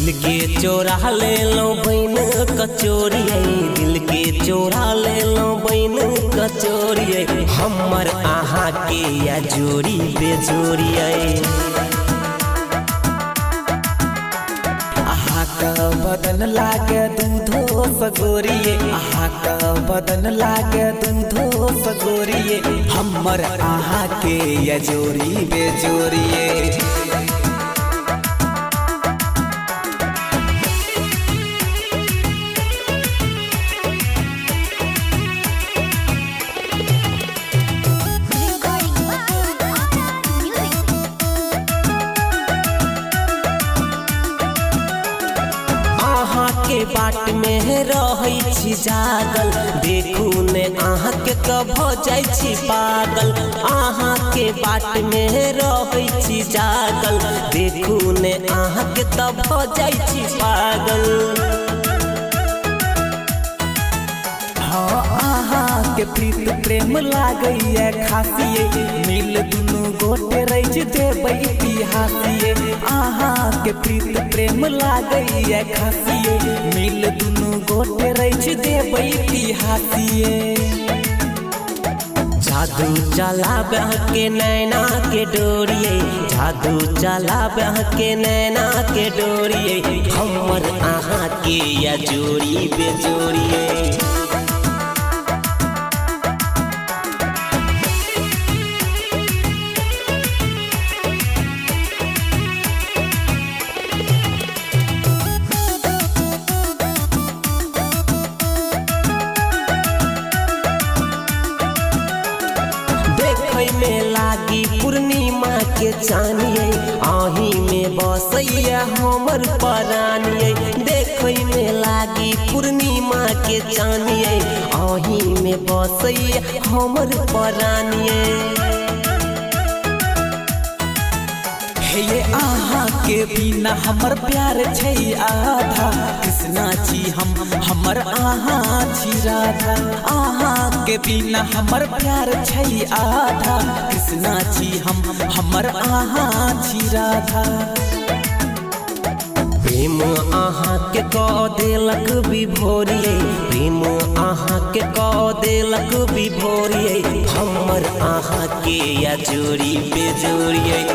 दिल के चोरा ले लो बहन कचोरी, दिल के चोरा ले लो बहन कचोरी, हमर आहा के या जोड़ी बेजोरी। आहा का बदन लागे दूधो सगोरिए, आहा का बदन लागे दूधो सगोरिए, हमर आहा के या जोड़ी बेजोरिए। के बाट में रही छी जागल, देखू ने आहा के कब हो जाई छी पागल। आहा के बाट में रही छी जागल, देखू ने आहा के तब हो जाई छी पागल। हाँ आहा के प्रीत प्रेम लागैया खासिए, मिल दुनू गोटे रही देबै इतिहासिए। आहा के प्रीत प्रेम लागैया खासिए, मिल दुनू गोटे रही देबै इतिहासिए। जादू चला बह के नैना के डोरिए, जादू चला बह के नैना के डोरिए, हमर आहा के या जोड़ी बेजोरिए। में लागी पूर्णिमा के चानिए, आही में बसैया हमर परानिए। देखै में लागी पूर्णिमा के चानिए, आही में बसैया हमर परानिए। हे आहा के बिना हमर प्यार छै आधा, कृष्णा छी हम हमर आहा छी राधा। आहा के बिना हमर प्यार छै आधा, कृष्णा छी हम हमर आहा छी राधा। प्रेम आहा के कह देलक विभोरिए, प्रेम आहा के कह देलक विभोरिए, हमर आहा के या जोड़ी बेजोरिए।